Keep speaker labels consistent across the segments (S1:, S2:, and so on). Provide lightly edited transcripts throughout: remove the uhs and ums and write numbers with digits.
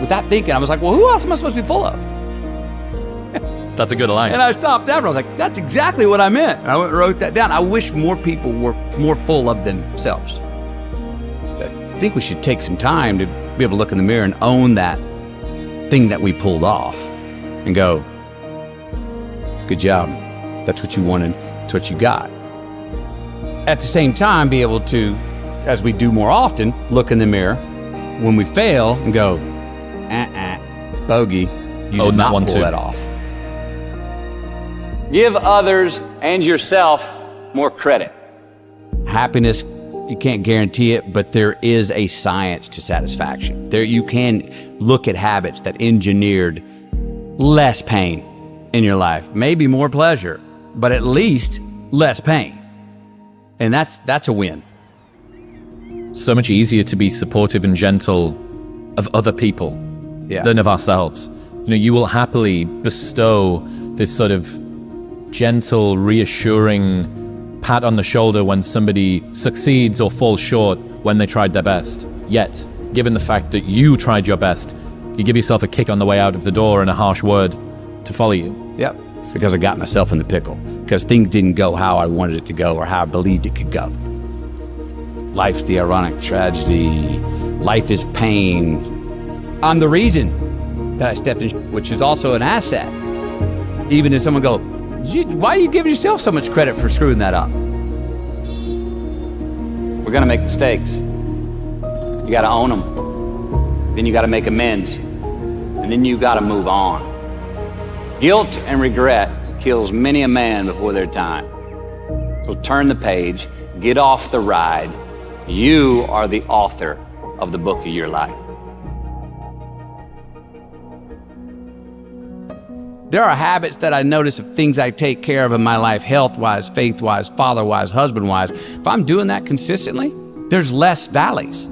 S1: with that thinking, I was like, well, who else am I supposed to be full of?
S2: That's a good line.
S1: And I stopped after. I was like, that's exactly what I meant. And I went and wrote that down. I wish more people were more full of themselves. I think we should take some time to be able to look in the mirror and own that thing that we pulled off and go, good job. That's what you wanted. That's what you got. At the same time, be able to, as we do more often, look in the mirror when we fail and go, bogey, you did not pull that off. Give others and yourself more credit. Happiness, you can't guarantee it, but there is a science to satisfaction. There, you can look at habits that engineered less pain in your life, maybe more pleasure, but at least less pain. And that's a win.
S2: So much easier to be supportive and gentle of other people than of ourselves. You know, you will happily bestow this sort of gentle, reassuring pat on the shoulder when somebody succeeds or falls short when they tried their best. Yet, given the fact that you tried your best, you give yourself a kick on the way out of the door and a harsh word to follow you.
S1: Yep, because I got myself in the pickle. Because things didn't go how I wanted it to go or how I believed it could go. Life's the ironic tragedy. Life is pain. I'm the reason that I stepped in, which is also an asset. Even if someone go, why are you giving yourself so much credit for screwing that up? We're gonna make mistakes. You gotta own them. Then you gotta make amends. And then you gotta move on. Guilt and regret kills many a man before their time. So turn the page, get off the ride. You are the author of the book of your life. There are habits that I notice of things I take care of in my life, health-wise, faith-wise, father-wise, husband-wise. If I'm doing that consistently, there's less valleys.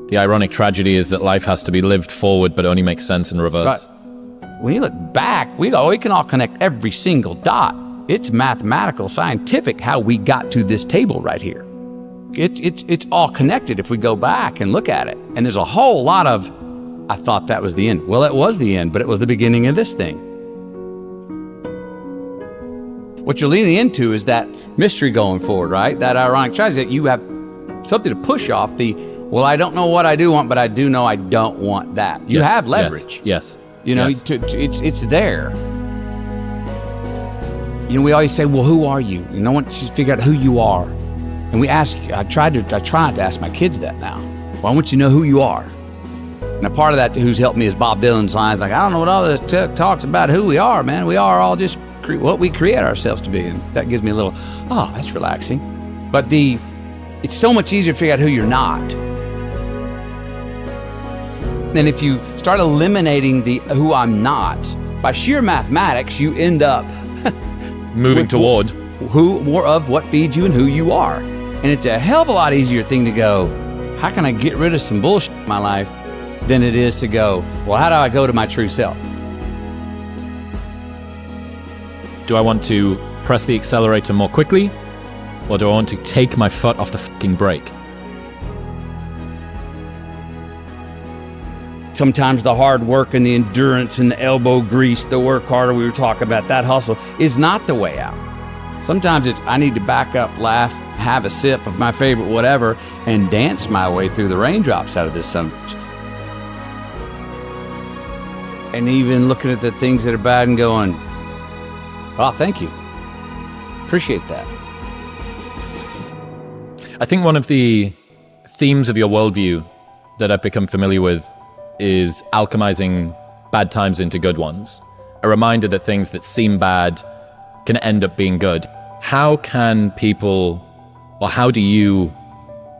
S2: The ironic tragedy is that life has to be lived forward, but only makes sense in reverse.
S1: Right. When you look back, we can all connect every single dot. It's mathematical, scientific, how we got to this table right here. It's all connected if we go back and look at it. And there's a whole lot of, I thought that was the end. Well, it was the end, but it was the beginning of this thing. What you're leaning into is that mystery going forward, right? That ironic tragedy, that you have something to push off the, well, I don't know what I do want, but I do know I don't want that. You have leverage.
S2: Yes.
S1: You know, it's there. You know, we always say, well, who are you? You know, once you figure out who you are. And we ask, I try not to ask my kids that now. Well, I want you to know who you are. And a part of that who's helped me is Bob Dylan's lines, like, I don't know what all this talks about who we are, man. We are all just what we create ourselves to be. And that gives me a little, oh, that's relaxing. But it's so much easier to figure out who you're not. And if you start eliminating the who I'm not, by sheer mathematics, you end up
S2: moving toward
S1: who more of what feeds you and who you are. And it's a hell of a lot easier thing to go, how can I get rid of some bullshit in my life, than it is to go, well, how do I go to my true self?
S2: Do I want to press the accelerator more quickly, or do I want to take my foot off the fucking brake?
S1: Sometimes the hard work and the endurance and the elbow grease, the work harder we were talking about, that hustle is not the way out. Sometimes it's, I need to back up, laugh, have a sip of my favorite whatever, and dance my way through the raindrops out of this summer. And even looking at the things that are bad and going, oh, thank you. Appreciate that.
S2: I think one of the themes of your worldview that I've become familiar with is alchemizing bad times into good ones. A reminder that things that seem bad can end up being good. How can people, or how do you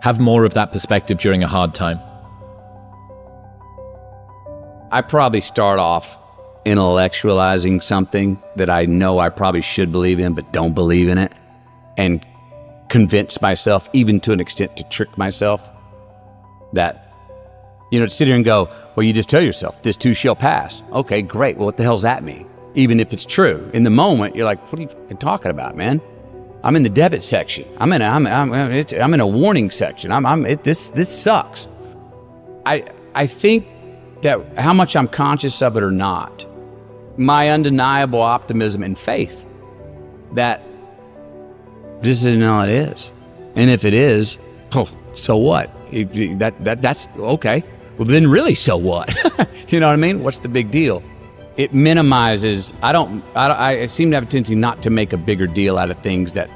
S2: have more of that perspective during a hard time?
S1: I probably start off intellectualizing something that I know I probably should believe in, but don't believe in it, and convince myself, even to an extent to trick myself, that, you know, to sit here and go, well, you just tell yourself, this too shall pass. Okay, great. Well, what the hell's that mean? Even if it's true. In the moment, you're like, what are you talking about, man? I'm in the debit section. I'm in a warning section. This sucks. I think that how much I'm conscious of it or not, my undeniable optimism and faith that this isn't all it is. And if it is, oh, so what? That's okay. Well, then really, so what? You know what I mean? What's the big deal? It minimizes. I seem to have a tendency not to make a bigger deal out of things that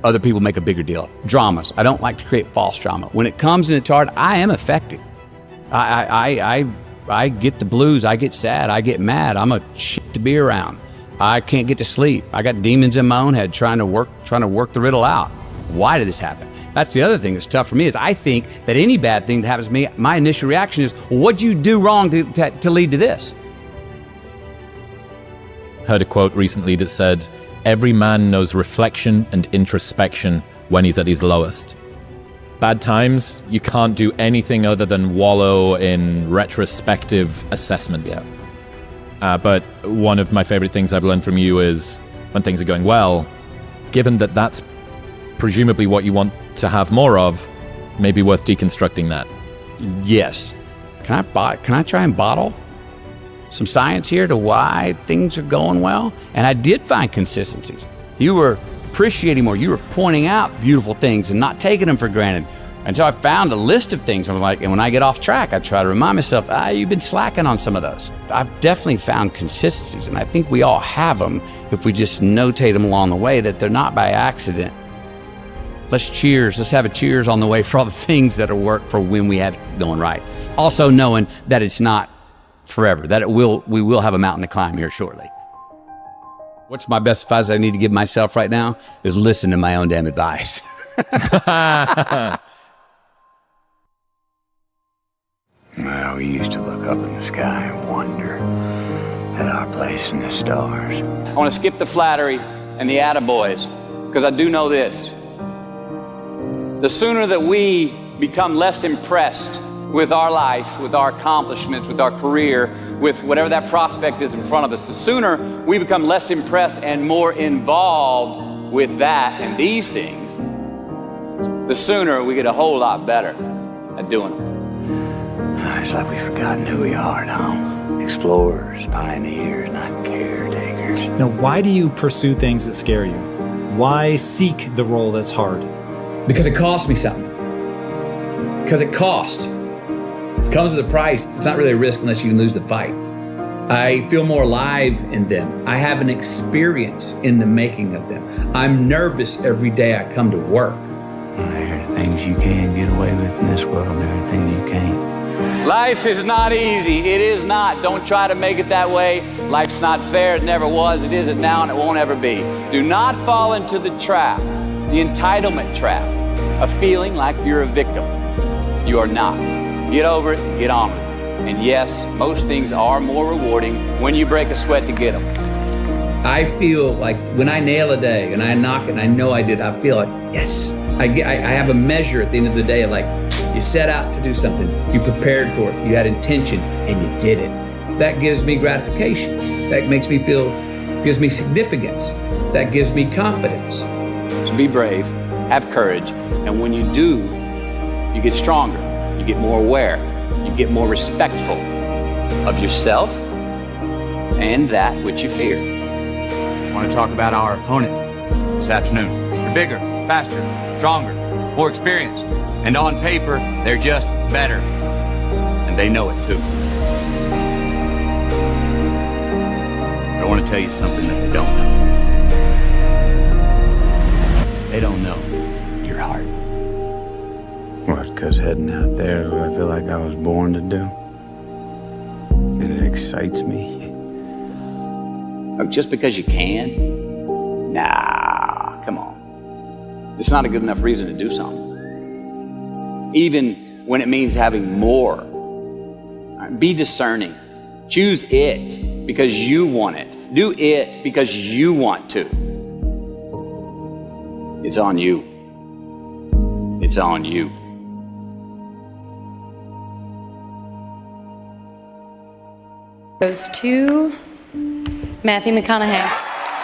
S1: other people make a bigger deal. Dramas. I don't like to create false drama. When it comes and it's hard, I am affected. I get the blues. I get sad. I get mad. I'm a shit to be around. I can't get to sleep. I got demons in my own head trying to work the riddle out. Why did this happen? That's the other thing that's tough for me is I think that any bad thing that happens to me, my initial reaction is, well, what'd you do wrong to lead to this?
S2: Heard a quote recently that said, every man knows reflection and introspection when he's at his lowest. Bad times, you can't do anything other than wallow in retrospective assessment.
S1: Yeah.
S2: But one of my favorite things I've learned from you is when things are going well, given that that's presumably what you want to have more of, maybe worth deconstructing that.
S1: Yes. Can I try and bottle some science here to why things are going well? And I did find consistencies. You were appreciating more. You were pointing out beautiful things and not taking them for granted. And so I found a list of things. I was like, and when I get off track, I try to remind myself, you've been slacking on some of those. I've definitely found consistencies, and I think we all have them if we just notate them along the way, that they're not by accident. Let's cheers. Let's have a cheers on the way for all the things that will work for when we have it going right. Also knowing that it's not forever, that we will have a mountain to climb here shortly. What's my best advice I need to give myself right now is listen to my own damn advice.
S3: Well, we used to look up in the sky and wonder at our place in the stars.
S4: I want to skip the flattery and the attaboys, because I do know this. The sooner that we become less impressed with our life, with our accomplishments, with our career, with whatever that prospect is in front of us, the sooner we become less impressed and more involved with that and these things, the sooner we get a whole lot better at doing them.
S3: It's like we've forgotten who we are now. Explorers, pioneers, not caretakers.
S5: Now, why do you pursue things that scare you? Why seek the role that's hard?
S1: Because it costs me something. Because it costs. It comes with a price. It's not really a risk unless you can lose the fight. I feel more alive in them. I have an experience in the making of them. I'm nervous every day I come to work.
S3: There are things you can get away with in this world. There are things you can't.
S4: Life is not easy. It is not. Don't try to make it that way. Life's not fair. It never was. It isn't now, and it won't ever be. Do not fall into the trap, the entitlement trap, of feeling like you're a victim. You are not. Get over it and get on with it. And yes, most things are more rewarding when you break a sweat to get them. I feel like when I nail a day and I knock it and I know I did, I feel like, yes. I have a measure at the end of the day of like, you set out to do something, you prepared for it, you had intention, and you did it. That gives me gratification. That makes me feel, gives me significance. That gives me confidence. So be brave, have courage, and when you do, you get stronger, you get more aware, you get more respectful of yourself and that which you fear. I want to talk about our opponent this afternoon. They're bigger, faster, stronger, more experienced, and on paper, they're just better. And they know it too. But I want to tell you something that they don't know. They don't know your heart.
S3: Well, because heading out there is what I feel like I was born to do. And it excites me.
S4: Just because you can? Nah, come on. It's not a good enough reason to do something. Even when it means having more. Be discerning. Choose it because you want it. Do it because you want to. It's on you. It's on you.
S6: Goes to Matthew McConaughey.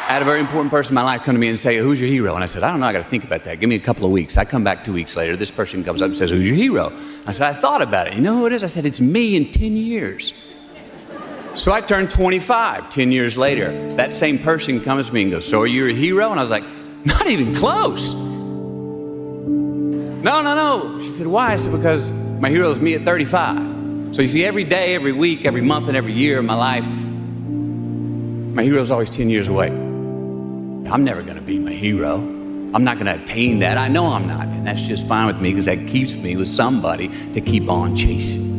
S1: I had a very important person in my life come to me and say, who's your hero? And I said, I don't know, I got to think about that. Give me a couple of weeks. I come back 2 weeks later. This person comes up and says, who's your hero? I said, I thought about it. You know who it is? I said, it's me in 10 years. So I turned 25 10 years later. That same person comes to me and goes, so are you a hero? And I was like, not even close. No. She said, why? I said, because my hero is me at 35. So you see, every day, every week, every month, and every year of my life, my hero is always 10 years away. I'm never going to be my hero. I'm not going to attain that. I know I'm not. And that's just fine with me because that keeps me with somebody to keep on chasing.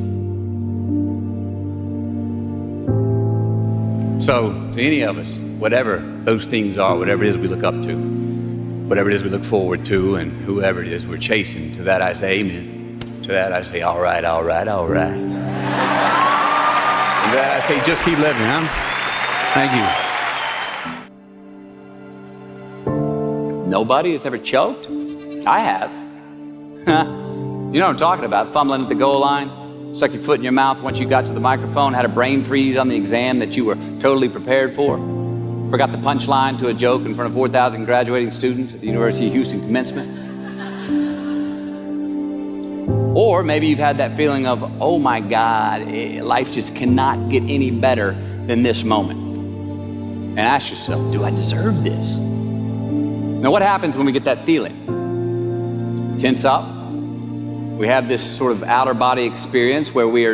S1: So to any of us, whatever those things are, whatever it is we look up to, whatever it is we look forward to, and whoever it is we're chasing, to that I say amen. To that I say, all right. To that I say, just keep living, huh? Thank you.
S4: Nobody has ever choked? I have. You know what I'm talking about, fumbling at the goal line, stuck your foot in your mouth once you got to the microphone, had a brain freeze on the exam that you were totally prepared for, forgot the punchline to a joke in front of 4,000 graduating students at the University of Houston commencement. Or maybe you've had that feeling of, oh my God, life just cannot get any better than this moment. And ask yourself, do I deserve this? Now, what happens when we get that feeling? Tense up. We have this sort of outer body experience where we are